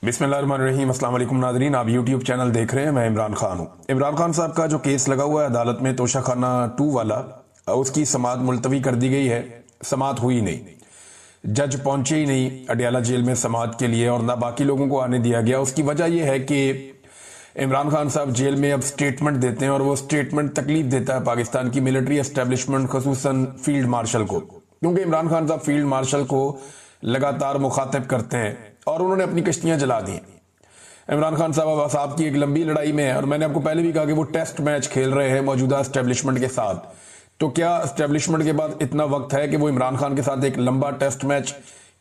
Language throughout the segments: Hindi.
बिस्मिल्लाहिर्रहमानिर्रहीम। अस्सलाम वालेकुम नाज़रीन, आप यूट्यूब चैनल देख रहे हैं। मैं इमरान खान हूँ। इमरान खान साहब का जो केस लगा हुआ है अदालत में तोशाखाना 2 वाला, उसकी समाअत मुलतवी कर दी गई है। समाअत हुई नहीं, जज पहुंचे ही नहीं अडयाला जेल में समाअत के लिए और ना बाकी लोगों को आने दिया गया। उसकी वजह यह है कि इमरान खान साहब जेल में अब स्टेटमेंट देते हैं और वो स्टेटमेंट तकलीफ देता है पाकिस्तान की मिलिट्री एस्टेब्लिशमेंट, खसूसन फील्ड मार्शल को, क्योंकि इमरान खान साहब फील्ड मार्शल को लगातार मुखातिब करते हैं और उन्होंने अपनी कश्तियां जला दी। इमरान खान साहब अब असाब की एक लंबी लड़ाई में है और मैंने आपको पहले भी कहा कि वो टेस्ट मैच खेल रहे हैं मौजूदा एस्टेब्लिशमेंट के साथ। तो क्या एस्टेब्लिशमेंट के बाद इतना वक्त है कि वो इमरान खान के साथ एक लंबा टेस्ट मैच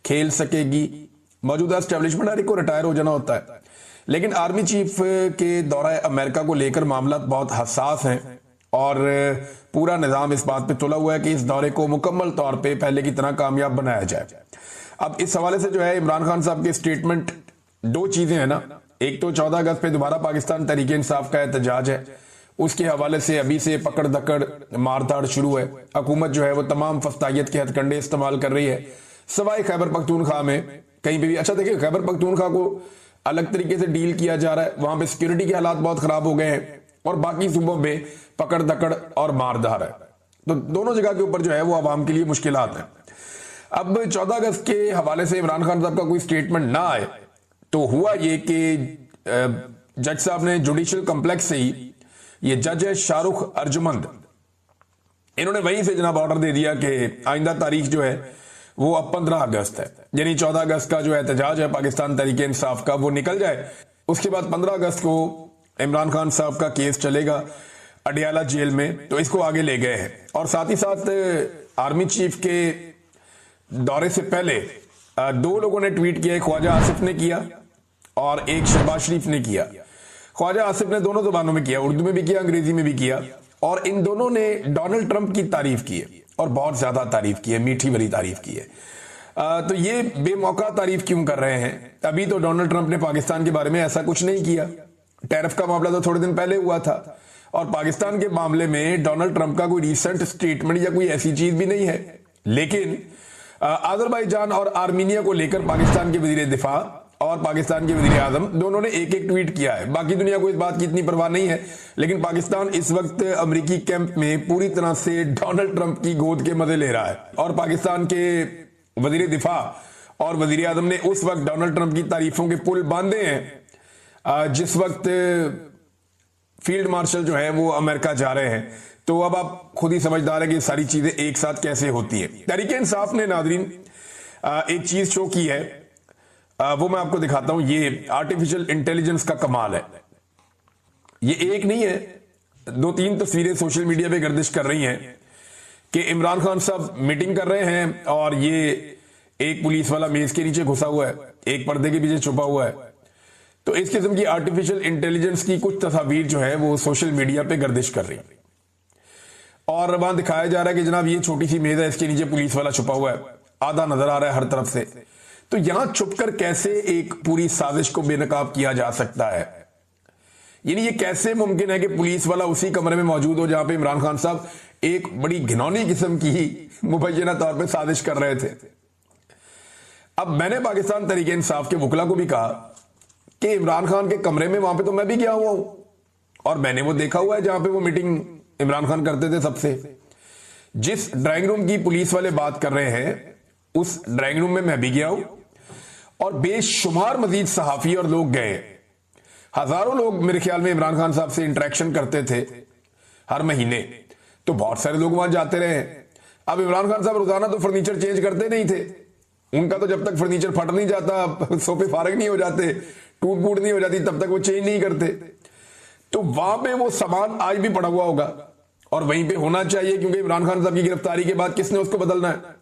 खेल सकेगी? मौजूदा एस्टेब्लिशमेंट हर एक को रिटायर हो जाना होता है, लेकिन आर्मी चीफ के दौरा अमेरिका को लेकर मामला बहुत हसास हैं और पूरा निजाम इस बात पे तुला हुआ है कि इस दौरे को मुकम्मल तौर पे पहले की तरह कामयाब बनाया जाए। अब इस हवाले से जो है इमरान खान साहब के स्टेटमेंट, दो चीजें हैं ना। एक तो 14 अगस्त पे दोबारा पाकिस्तान तहरीक इंसाफ का एहतजाज है, उसके हवाले से अभी से पकड़ दकड़ मारधाड़ शुरू है। हुकूमत जो है वो तमाम फस्तायत के हथकंडे इस्तेमाल कर रही है, सवाए खैबर पख्तूनख्वा में कहीं पे भी। अच्छा देखिए, खैबर पख्तूनख्वा को अलग तरीके से डील किया जा रहा है, वहां पे सिक्योरिटी के हालात बहुत खराब हो गए हैं और बाकी सूबों में पकड़ दकड़ और मारधाड़ है। तो दोनों जगह के ऊपर जो है वो आवाम के लिए मुश्किलात है। अब 14 अगस्त के हवाले से इमरान खान साहब का कोई स्टेटमेंट ना आए तो हुआ ये कि जज साहब ने जुडिशियल कॉम्प्लेक्स से ही, ये जज है शाहरुख अर्जुमंद, इन्होंने वहीं से जनाब ऑर्डर दे दिया कि आइंदा तारीख जो है वो अब 15 अगस्त है, यानी 14 अगस्त का जो एहतजाज है पाकिस्तान तहरीक इंसाफ का वो निकल जाए। उसके बाद 15 अगस्त को इमरान खान साहब का केस चलेगा अडयाला जेल में, तो इसको आगे ले गए हैं। और साथ ही साथ आर्मी चीफ के दौरे से पहले दो लोगों ने ट्वीट किया, ख्वाजा आसिफ ने किया और एक शहबाज शरीफ ने किया। ख्वाजा आसिफ ने दोनों जुबानों में किया, उर्दू में भी किया, अंग्रेजी में भी किया, और इन दोनों ने डोनाल्ड ट्रंप की तारीफ की है और बहुत ज्यादा तारीफ की है, मीठी भरी तारीफ की है। तो ये बेमौका तारीफ क्यों कर रहे हैं? अभी तो डोनाल्ड ट्रंप ने पाकिस्तान के बारे में ऐसा कुछ नहीं किया, टैरिफ का मामला तो थोड़े दिन पहले हुआ था और पाकिस्तान के मामले में डोनाल्ड ट्रंप का कोई रिसेंट स्टेटमेंट या कोई ऐसी चीज भी नहीं है। लेकिन अजरबैजान और आर्मीनिया को लेकर पाकिस्तान के वजीर दिफा और पाकिस्तान के वजीर आजम दोनों ने एक एक ट्वीट किया है। बाकी दुनिया को इस बात की इतनी परवाह नहीं है, लेकिन पाकिस्तान इस वक्त अमेरिकी कैंप में पूरी तरह से डोनाल्ड ट्रंप की गोद के मजे ले रहा है और पाकिस्तान के वजीर दिफा और वजीर आजम ने उस वक्त डोनाल्ड ट्रंप की तारीफों के पुल बांधे हैं जिस वक्त फील्ड मार्शल जो है वो अमेरिका जा रहे हैं। तो अब आप खुद ही समझदार है कि सारी चीजें एक साथ कैसे होती है। तहरीक इंसाफ ने नादरीन एक चीज शो की है, वो मैं आपको दिखाता हूं। ये आर्टिफिशियल इंटेलिजेंस का कमाल है। ये एक नहीं है, 2-3 तस्वीरें सोशल मीडिया पे गर्दिश कर रही हैं कि इमरान खान साहब मीटिंग कर रहे हैं और ये एक पुलिस वाला मेज के नीचे घुसा हुआ है, एक पर्दे के पीछे छुपा हुआ है। तो इस किस्म की आर्टिफिशियल इंटेलिजेंस की कुछ तस्वीर जो है वो सोशल मीडिया पे गर्दिश कर रही है और वहां दिखाया जा रहा है कि जनाब ये छोटी सी मेज है, इसके नीचे पुलिस वाला छुपा हुआ है, आधा नजर आ रहा है हर तरफ से। तो यहां छुपकर कैसे एक पूरी साजिश को बेनकाब किया जा सकता है? यानी ये कैसे मुमकिन है कि पुलिस वाला उसी कमरे में मौजूद हो जहां पे इमरान खान साहब एक बड़ी घिनौनी किस्म की मुबैना तौर पर साजिश कर रहे थे। अब मैंने पाकिस्तान तहरीक इंसाफ के वकला को भी कहा कि इमरान खान के कमरे में वहां पे तो मैं भी गया हुआ हूं और मैंने वो देखा हुआ है जहां पे वो मीटिंग इमरान खान करते थे सबसे। जिस ड्राइंग रूम की पुलिस वाले बात कर रहे हैं उस ड्राइंग रूम में मैं भी गया हूं और बेशुमार मजीद सहाफी और लोग गए। हजारों लोग मेरे ख्याल में इमरान खान साहब से इंटरेक्शन करते थे हर महीने, तो बहुत सारे लोग वहां जाते रहे। अब इमरान खान साहब रोजाना तो फर्नीचर चेंज करते नहीं थे, उनका तो जब तक फर्नीचर फट नहीं जाता, सोफे फारग नहीं हो जाते, टूट फूट नहीं हो जाती, तब तक वो चेंज नहीं करते। तो वहां पे वो सामान आज भी पड़ा हुआ होगा और वहीं पे होना चाहिए, क्योंकि इमरान खान साहब की गिरफ्तारी के बाद किसने उसको बदलना है।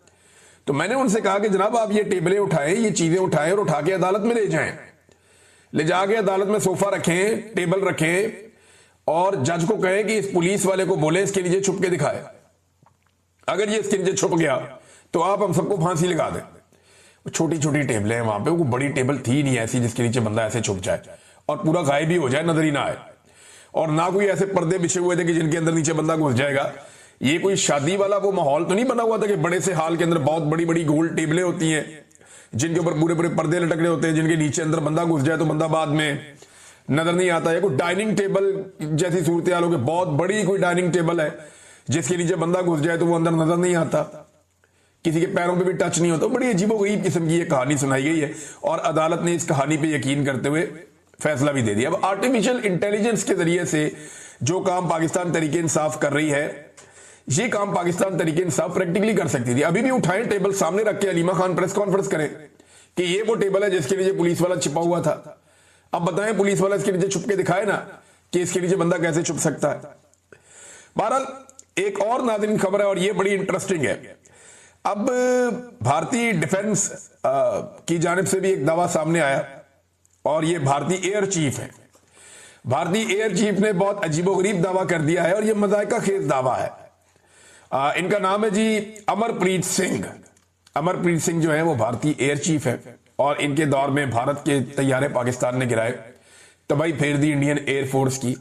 तो मैंने उनसे कहा कि जनाब आप ये टेबलें उठाएं, ये चीजें उठाएं और उठा के अदालत में ले जाएं, ले जाके अदालत में सोफा रखें, टेबल रखें और जज को कहें कि इस पुलिस वाले को बोले इसके नीचे छुप के दिखाए। अगर ये इसके नीचे छुप गया तो आप हम सबको फांसी लगा दें। छोटी छोटी टेबलें हैं वहां पे, वो बड़ी टेबल थी नहीं ऐसी जिसके नीचे बंदा ऐसे छुप जाए और पूरा गायब ही हो जाए, नजर ही ना आए, और ना कोई ऐसे पर्दे बिछे हुए थे कि जिनके अंदर नीचे बंदा घुस जाएगा। ये कोई शादी वाला वो माहौल तो नहीं बना हुआ था कि बड़े से हाल के अंदर बहुत बड़ी बड़ी गोल टेबलें होती हैं जिनके ऊपर पूरे पूरे पर्दे लटक रहे होते हैं, जिनके नीचे अंदर बंदा घुस जाए तो बंदा बाद में नजर नहीं आता है। कोई डाइनिंग टेबल जैसी सूरत हाल हो गई, बहुत बड़ी कोई डाइनिंग टेबल है जिसके नीचे बंदा घुस जाए तो वो अंदर नजर नहीं आता, किसी के पैरों पे भी टच नहीं होता। बड़ी अजीबोगरीब किस्म की ये कहानी सुनाई गई है और अदालत ने इस कहानी पे यकीन करते हुए फैसला भी दे दिया। अब आर्टिफिशियल इंटेलिजेंस के जरिए से जो काम पाकिस्तान तहरीक इंसाफ कर रही है, ये काम पाकिस्तान तहरीक इंसाफ प्रैक्टिकली कर सकती थी। अभी भी उठाएं टेबल सामने रख के अलीमा खान प्रेस कॉन्फ्रेंस करें कि ये वो टेबल है जिसके नीचे पुलिस वाला छिपा हुआ था। अब बताएं, पुलिस वाला इसके नीचे छुप के दिखाए ना कि इसके नीचे बंदा कैसे छुप सकता है। बहरहाल एक और नाज़रीन खबर है और ये बड़ी इंटरेस्टिंग है। अब भारतीय डिफेंस की जानिब से भी एक दावा सामने आया और ये भारतीय एयर चीफ है। भारतीय एयर चीफ ने बहुत अजीबोगरीब दावा कर दिया है और ये मजायका खेज दावा है। इनका नाम है जी अमरप्रीत सिंह। अमरप्रीत सिंह जो है वो भारतीय एयर चीफ है और इनके दौर में भारत के तैयारे पाकिस्तान ने गिराए, तबाही फेर दी इंडियन एयरफोर्स की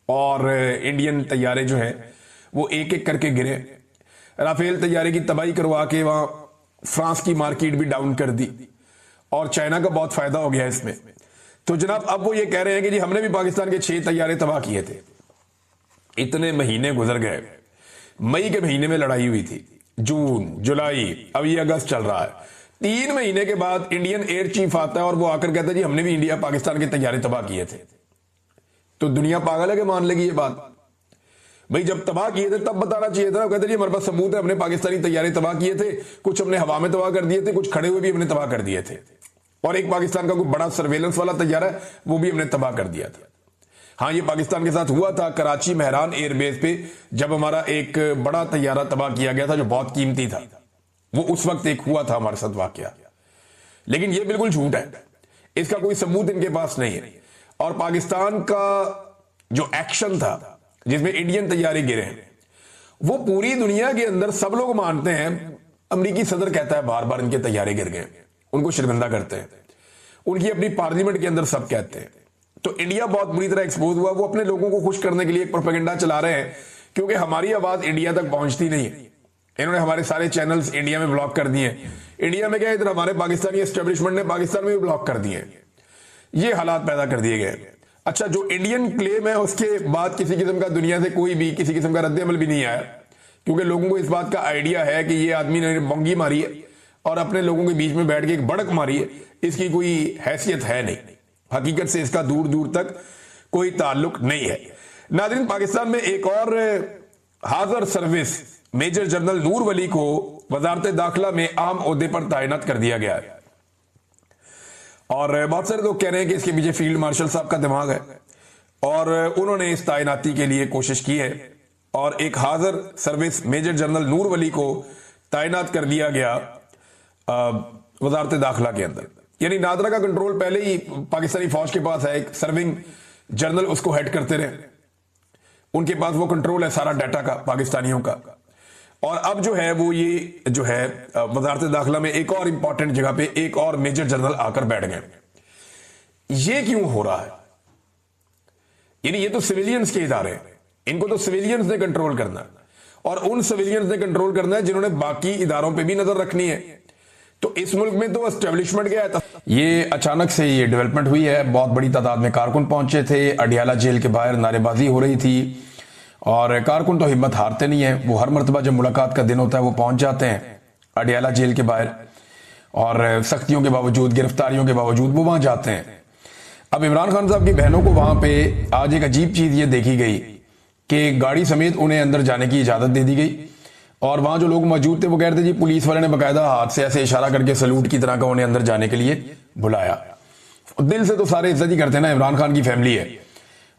और इंडियन तैयारे जो है वो एक एक करके गिरे। राफेल तैयारे की तबाही करवा के वहां फ्रांस की मार्केट भी डाउन कर दी और चाइना का बहुत फायदा हो गया इसमें। तो जनाब अब वो ये कह रहे हैं कि जी हमने भी पाकिस्तान के 6 तैयारे तबाह किए थे। इतने महीने गुजर गए, मई के महीने में लड़ाई हुई थी, जून जुलाई, अब ये अगस्त चल रहा है। 3 महीने के बाद इंडियन एयर चीफ आता है और वो आकर कहता है जी हमने भी इंडिया पाकिस्तान के तैयारे तबाह किए थे। तो दुनिया पागल है कि मान लेगी ये बात? भाई जब तबाह किए थे तब बताना चाहिए था। कहते जी हमारे पास सबूत है, हमने पाकिस्तानी तैयारे तबाह किए थे, कुछ हमने हवा में तबाह कर दिए थे, कुछ खड़े हुए भी हमने तबाह कर दिए थे और एक पाकिस्तान का कोई बड़ा सर्वेलेंस वाला तैयारा है वो भी हमने तबाह कर दिया था। हाँ, ये पाकिस्तान के साथ हुआ था कराची मेहरान एयरबेस पे, जब हमारा एक बड़ा तैयारा तबाह किया गया था जो बहुत कीमती था। वो उस वक्त एक हुआ था हमारे साथ वाकया, लेकिन ये बिल्कुल झूठ है, इसका कोई सबूत इनके पास नहीं है। और पाकिस्तान का जो एक्शन था जिसमें इंडियन तैयारे गिरे हैं, वो पूरी दुनिया के अंदर सब लोग मानते हैं। अमेरिकी सदर कहता है बार बार इनके तैयारे गिर गए, उनको शर्मिंदा करते हैं, उनकी अपनी पार्लियामेंट के अंदर सब कहते हैं। तो इंडिया बहुत बुरी तरह एक्सपोज हुआ। वो अपने लोगों को खुश करने के लिए एक प्रोपेगेंडा चला रहे हैं क्योंकि हमारी आवाज इंडिया तक पहुंचती नहीं है। इन्होंने हमारे सारे चैनल्स इंडिया में ब्लॉक कर दिए। इंडिया में क्या, इधर हमारे पाकिस्तानी एस्टेब्लिशमेंट ने पाकिस्तान में भी ब्लॉक कर दिए। ये हालात पैदा कर दिए गए। अच्छा, जो इंडियन क्लेम है उसके बाद किसी किस्म का दुनिया से कोई भी किसी किस्म का रद्द-ए-अमल भी नहीं आया क्योंकि लोगों को इस बात का आइडिया है कि ये आदमी ने बंगी मारी है और अपने लोगों के बीच में बैठ के एक बड़क मारी है, इसकी कोई हैसियत है नहीं। हकीकत से इसका दूर दूर तक कोई ताल्लुक नहीं है। नाज़रीन, पाकिस्तान में एक और हाजिर सर्विस मेजर जनरल नूर वली को वजारत दाखिला में अहम ओहदे पर तैनात कर दिया गया है और बहुत सारे लोग कह रहे हैं कि इसके पीछे फील्ड मार्शल साहब का दिमाग है और उन्होंने इस तैनाती के लिए कोशिश की है और एक हाजिर सर्विस मेजर जनरल नूर वली को तैनात कर दिया गया वजारत दाखिला के अंदर। यानी नादरा का कंट्रोल पहले ही पाकिस्तानी फौज के पास है, एक सर्विंग जनरल उसको हेड करते रहे, उनके पास वो कंट्रोल है सारा डाटा का पाकिस्तानियों का। और अब जो है वो ये जो है वजारत दाखिला में एक और इंपॉर्टेंट जगह पे एक और मेजर जनरल आकर बैठ गए। ये क्यों हो रहा है? यानी ये तो सिविलियंस के इदारे हैं, इनको तो सिविलियंस ने कंट्रोल करना है और उन सिविलियंस ने कंट्रोल करना है जिन्होंने बाकी इदारों पे भी नजर रखनी है। तो इस मुल्क में तो एस्टेब्लिशमेंट गया था। ये अचानक से ये डेवलपमेंट हुई है। बहुत बड़ी तादाद में कारकुन पहुंचे थे, अडियाला जेल के बाहर नारेबाजी हो रही थी और कारकुन तो हिम्मत हारते नहीं है। वो हर मरतबा जब मुलाकात का दिन होता है वो पहुंच जाते हैं अडियाला जेल के बाहर और सख्तियों के बावजूद, गिरफ्तारियों के बावजूद वो वहां जाते हैं। अब इमरान खान साहब की बहनों को वहां पे आज एक अजीब चीज ये देखी गई कि गाड़ी समेत उन्हें अंदर जाने की इजाजत दे दी गई और वहां जो लोग मौजूद थे वो कह रहे थे जी पुलिस वाले ने बाकायदा हाथ से ऐसे इशारा करके सलूट की तरह का उन्हें अंदर जाने के लिए बुलाया। दिल से तो सारे इज्जत ही करते हैं ना, इमरान खान की फैमिली है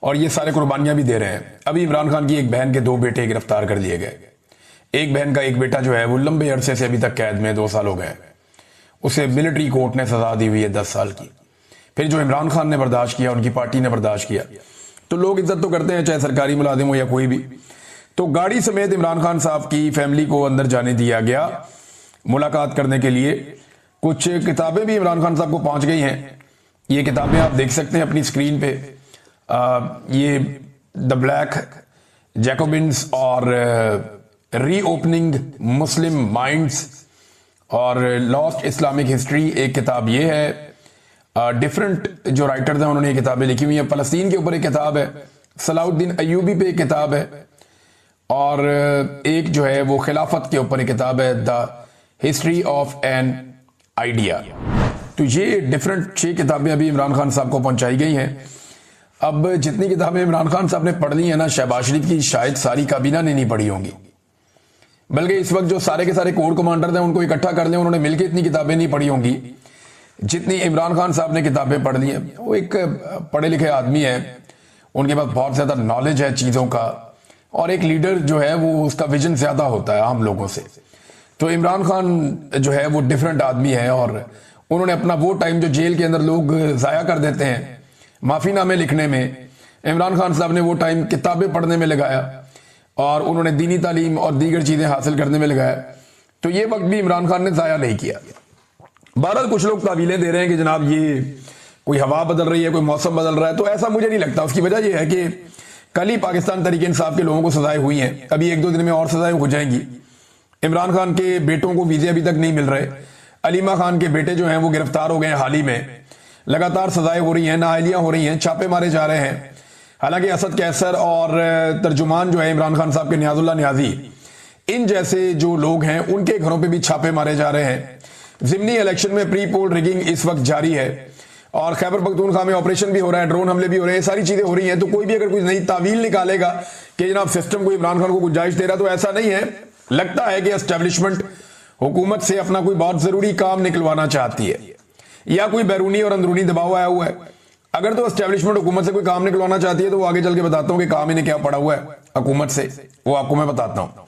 और ये सारे कुर्बानियां भी दे रहे हैं। अभी इमरान खान की एक बहन के 2 बेटे गिरफ्तार कर लिए गए। एक बहन का एक बेटा जो है वो लंबे अरसे से अभी तक कैद में 2 साल हो गए, उसे मिलिट्री कोर्ट ने सजा दी हुई है 10 साल की। फिर जो इमरान खान ने बर्दाश्त किया, उनकी पार्टी ने बर्दाश्त किया। तो लोग इज्जत तो करते हैं चाहे सरकारी मुलाजिम हो या कोई भी। तो गाड़ी समेत इमरान खान साहब की फैमिली को अंदर जाने दिया गया मुलाकात करने के लिए। कुछ किताबें भी इमरान खान साहब को पहुंच गई हैं। ये किताबें आप देख सकते हैं अपनी स्क्रीन पे। ये द ब्लैक जैकोबिन्स और रीओपनिंग मुस्लिम माइंड्स और लॉस्ट इस्लामिक हिस्ट्री एक किताब ये है। डिफरेंट जो राइटर्स हैं उन्होंने ये किताबें लिखी हुई हैं। फलस्तीन के ऊपर एक किताब है, सलाउद्दीन अयूबी पे एक किताब है, और एक जो है वो खिलाफत के ऊपर एक किताब है, the history of an idea. तो ये डिफरेंट 6 किताबें अभी इमरान खान साहब को पहुंचाई गई हैं। अब जितनी किताबें इमरान खान साहब ने पढ़ ली है ना, शहबाज शरीफ की शायद सारी काबीना ने नहीं पढ़ी होंगी, बल्कि इस वक्त जो सारे के सारे कोर कमांडर हैं उनको इकट्ठा कर लें, उन्होंने मिलकर इतनी किताबें नहीं पढ़ी होंगी जितनी इमरान खान साहब ने किताबें पढ़ ली हैं। वो एक पढ़े लिखे आदमी है, उनके पास बहुत ज्यादा नॉलेज है चीजों का, और एक लीडर जो है वो उसका विजन ज्यादा होता है हम लोगों से। तो इमरान खान जो है वो डिफरेंट आदमी है, और उन्होंने अपना वो टाइम जो जेल के अंदर लोग जाया कर देते हैं माफीनामे लिखने में, इमरान खान साहब ने वो टाइम किताबें पढ़ने में लगाया और उन्होंने दीनी तालीम और दीगर चीजें हासिल करने में लगाया। तो ये वक्त भी इमरान खान ने जाया नहीं किया। बहरहाल कुछ लोग तावीलें दे रहे हैं कि जनाब ये कोई हवा बदल रही है, कोई मौसम बदल रहा है, तो ऐसा मुझे नहीं लगता। उसकी वजह यह है कि कल ही पाकिस्तान तहरीक इंसाफ के लोगों को सजाएं हुई हैं, अभी 1-2 दिन में और सजाएं हो जाएंगी। इमरान खान के बेटों को वीजे अभी तक नहीं मिल रहे, अलीमा खान के बेटे जो हैं वो गिरफ्तार हो गए हैं हाल ही में, लगातार सजाएं हो रही हैं, नाअहलियां हो रही हैं, छापे मारे जा रहे हैं। हालांकि असद कैसर और तर्जुमान जो है इमरान खान साहब के नियाजुल्लाह नियाजी, इन जैसे जो लोग हैं उनके घरों पे भी छापे मारे जा रहे हैं। ज़िमनी इलेक्शन में प्री पोल रिगिंग इस वक्त जारी है, और खैबर पख्तूनख्वा में ऑपरेशन भी हो रहा है, ड्रोन हमले भी हो रहे हैं, सारी चीजें हो रही हैं। तो कोई भी अगर कोई नई तावील निकालेगा कि जनाब सिस्टम को इमरान खान को गुंजाइश दे रहा, तो ऐसा नहीं है। लगता है कि एस्टेब्लिशमेंट हुकूमत से अपना कोई बहुत जरूरी काम निकलवाना चाहती है, या कोई बैरूनी और अंदरूनी दबाव आया हुआ है। अगर तो एस्टेब्लिशमेंट हुकूमत से कोई काम निकलवाना चाहती है तो वो आगे चल के बताता हूं कि काम इन्हें क्या पड़ा हुआ है हुकूमत से, वो आपको मैं बताता हूं।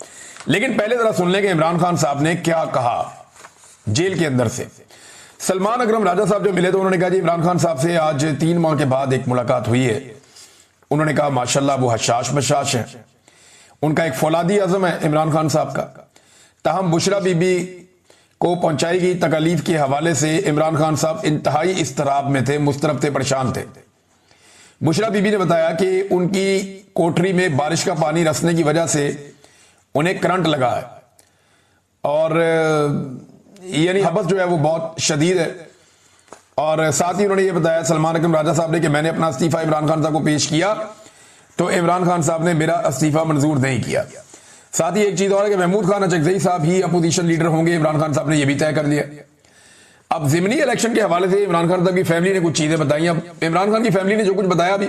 लेकिन पहले जरा सुन लें कि इमरान खान साहब ने क्या कहा जेल के अंदर से। सलमान अकरम राजा साहब जो मिले तो उन्होंने कहा जी इमरान खान साहब से आज 3 माह के बाद एक मुलाकात हुई है। उन्होंने कहा माशाल्लाह वो हशाश बशाश है, उनका एक फौलादी आजम है इमरान खान साहब का। ताहम बुशरा बीबी को पहुंचाई गई तकलीफ के हवाले से इमरान खान साहब इंतहाई इस्तराब में थे, मुस्तरब थे, परेशान थे। बुशरा बीबी ने बताया कि उनकी कोठरी में बारिश का पानी रसने की वजह से उन्हें करंट लगा है, और यानी हबस जो है वो बहुत शदीद है। और साथ ही उन्होंने ये बताया सलमान अकरम राजा साहब ने कि मैंने अपना इस्तीफा इमरान खान साहब को पेश किया तो इमरान खान साहब ने मेरा इस्तीफा मंजूर नहीं किया। साथ ही एक चीज और है कि महमूद खान अचकजई साहब ही अपोजिशन लीडर होंगे, इमरान खान साहब ने यह भी तय कर लिया। अब ज़िमनी इलेक्शन के हवाले से इमरान खान साहब की फैमिली ने कुछ चीजें बताई। अब इमरान खान की फैमिली ने जो कुछ बताया, अभी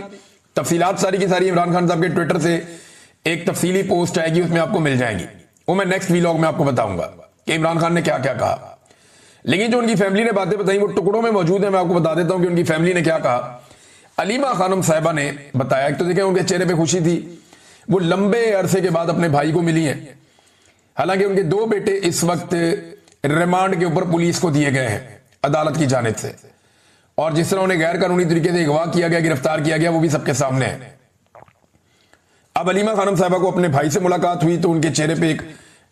तफसीलात सारी की सारी इमरान खान साहब के ट्विटर से एक तफसीली पोस्ट आएगी, उसमें आपको मिल जाएंगी। वो मैं नेक्स्ट व्लॉग में आपको बताऊंगा कि इमरान खान ने क्या क्या कहा। लेकिन जो उनकी फैमिली ने बातें बताई वो टुकड़ों में मौजूद है, मैं आपको बता देता हूं कि उनकी फैमिली ने क्या कहा। अलीमा खानम साहिबा ने बताया, एक तो देखें उनके चेहरे पे खुशी थी, वो लंबे अरसे के बाद अपने भाई को मिली हैं। हालांकि उनके 2 बेटे इस वक्त रिमांड के ऊपर पुलिस को दिए गए हैं अदालत की जानिब से, और जिस तरह उन्हें गैर कानूनी तरीके से अगवा किया गया, गिरफ्तार किया गया, वो भी सबके सामने है। अब अलीमा खानम साहिबा को अपने भाई से मुलाकात हुई तो उनके चेहरे पे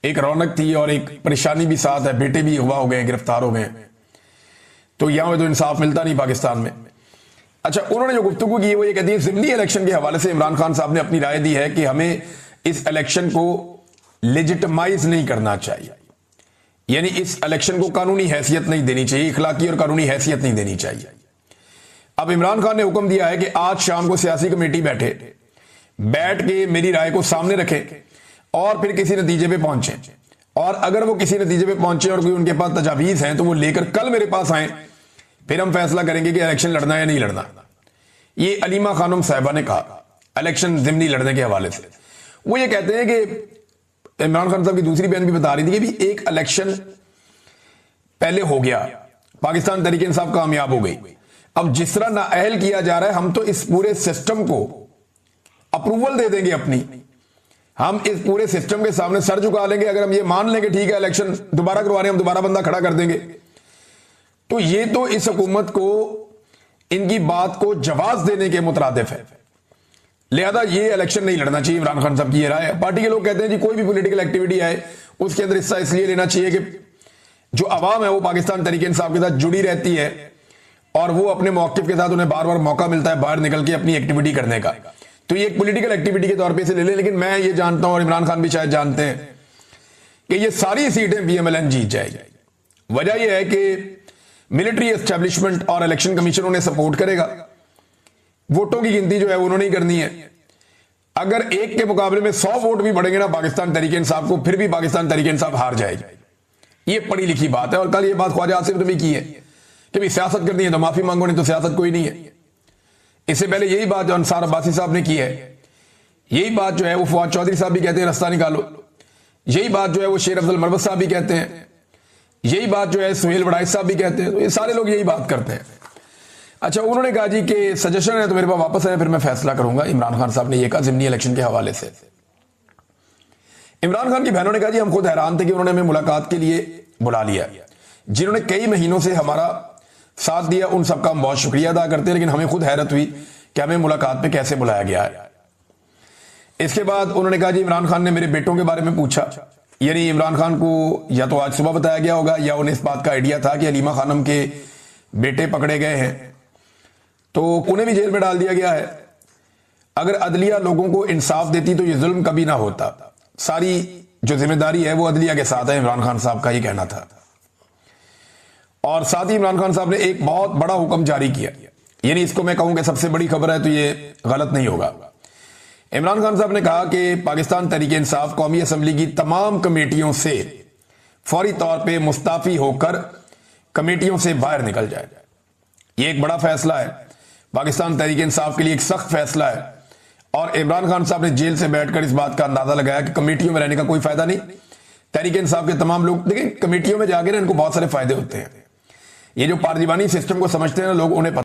एक रौनक थी और एक परेशानी भी साथ है, बेटे भी अगवा हो गए, गिरफ्तार हो गए। तो यहां तो इंसाफ मिलता नहीं पाकिस्तान में। अच्छा, उन्होंने जो गुफ्तगू की वो ये कहती है ज़िमनी इलेक्शन के हवाले से इमरान खान साहब ने अपनी राय दी है कि हमें इस इलेक्शन को लेजिटिमाइज नहीं करना चाहिए, यानी इस इलेक्शन को कानूनी हैसियत नहीं देनी चाहिए, इखलाकी और कानूनी हैसियत नहीं देनी चाहिए। अब इमरान खान ने हुक्म दिया है कि आज शाम को सियासी कमेटी बैठ के मेरी राय को सामने रखें और फिर किसी नतीजे पे पहुंचे, और अगर वो किसी नतीजे पे पहुंचे और कोई उनके पास तजावीज हैं तो वो लेकर कल मेरे पास आए, फिर हम फैसला करेंगे कि इलेक्शन लड़ना है या नहीं लड़ना। ये अलीमा खानम साहिबा ने कहा इलेक्शन ज़िमनी लड़ने के हवाले से। वो ये कहते हैं कि इमरान खान साहब की दूसरी बहन भी बता रही थी कि भी एक इलेक्शन पहले हो गया, पाकिस्तान तहरीक इंसाफ कामयाब हो गई। अब जिस तरह नाअहल किया जा रहा है, हम तो इस पूरे सिस्टम को अप्रूवल दे देंगे अपनी, हम इस पूरे सिस्टम के सामने सर झुका लेंगे। अगर हम ये मान लेंगे ठीक है इलेक्शन दोबारा करवाने, हम दोबारा बंदा खड़ा कर देंगे, तो ये तो इस हुकूमत को इनकी बात को जवाब देने के मुतरादिफ है। लिहाजा ये इलेक्शन नहीं लड़ना चाहिए, इमरान खान साहब की ये राय है। पार्टी के लोग कहते हैं जी कोई भी पॉलिटिकल एक्टिविटी आए उसके अंदर हिस्सा इसलिए लेना चाहिए कि जो अवाम है वो पाकिस्तान तहरीक इंसाफ के साथ जुड़ी रहती है और वो अपने मौक़िफ़ के साथ उन्हें बार बार मौका मिलता है बाहर निकल के अपनी एक्टिविटी करने का। तो ये एक पॉलिटिकल एक्टिविटी के तौर पे इसे ले लें। लेकिन मैं ये जानता हूं और इमरान खान भी शायद जानते हैं कि ये सारी सीटें PMLN जीत जाएगी, वजह यह है कि मिलिट्री एस्टेब्लिशमेंट और इलेक्शन कमीशन उन्हें सपोर्ट करेगा, वोटों की गिनती जो है उन्होंने ही करनी है। अगर एक के मुकाबले में 100 वोट भी बढ़ेंगे ना पाकिस्तान तहरीक इंसाफ को, फिर भी पाकिस्तान तहरीक इंसाफ हार जाएगी। ये पढ़ी लिखी बात है। और कल ये बात ख्वाजा आसिफ ने भी की है कि भाई सियासत करनी है तो माफी मांगो, नहीं तो सियासत कोई नहीं है। इससे पहले यही बात जो अंसार अब्बासी साहब ने की है, यही बात जो है वो फवाद चौधरी साहब भी कहते हैं रास्ता निकालो, यही बात जो है वो शेर अफजल मरवत साहब भी कहते हैं, यही बात जो है सुहेल वड़ाइच साहब भी कहते हैं। तो ये सारे लोग यही बात करते हैं। अच्छा, उन्होंने कहा जी कि सजेशन है तो मेरे पास वापस आए, फिर मैं फैसला करूंगा। इमरान खान साहब ने यह कहा जिमनी इलेक्शन के हवाले से। इमरान खान की बहनों ने कहा जी हम खुद हैरान थे कि उन्होंने हमें मुलाकात के लिए बुला लिया। जिन्होंने कई महीनों से हमारा साथ दिया उन सबका हम बहुत शुक्रिया अदा करते हैं, लेकिन हमें खुद हैरत हुई कि हमें मुलाकात पे कैसे बुलाया गया है। इसके बाद उन्होंने कहा जी इमरान खान ने मेरे बेटों के बारे में पूछा, यानी इमरान खान को या तो आज सुबह बताया गया होगा या उन्हें इस बात का आइडिया था कि हलीमा खानम के बेटे पकड़े गए हैं तो उन्हें भी जेल में डाल दिया गया है। अगर अदलिया लोगों को इंसाफ देती तो ये जुल्म कभी ना होता। सारी जो जिम्मेदारी है वो अदलिया के साथ है, इमरान खान साहब का ये कहना था। और साथ ही इमरान खान साहब ने एक बहुत बड़ा हुक्म जारी किया, यानी इसको मैं कहूं कि सबसे बड़ी खबर है तो ये गलत नहीं होगा। इमरान खान साहब ने कहा कि पाकिस्तान तहरीक इंसाफ कौमी असम्बली की तमाम कमेटियों से फौरी तौर पे मुस्ताफी होकर कमेटियों से बाहर निकल जाए। ये एक बड़ा फैसला है, पाकिस्तान तहरीक इंसाफ के लिए एक सख्त फैसला है। और इमरान खान साहब ने जेल से बैठकर इस बात का अंदाजा लगाया कि कमेटियों में रहने का कोई फायदा नहीं। तहरीक इंसाफ के तमाम लोग, देखिए कमेटियों में जाकर इनको बहुत सारे फायदे होते हैं। ये जो पार्लिमानी सिस्टम को समझते हैं ना लोग, उन्हें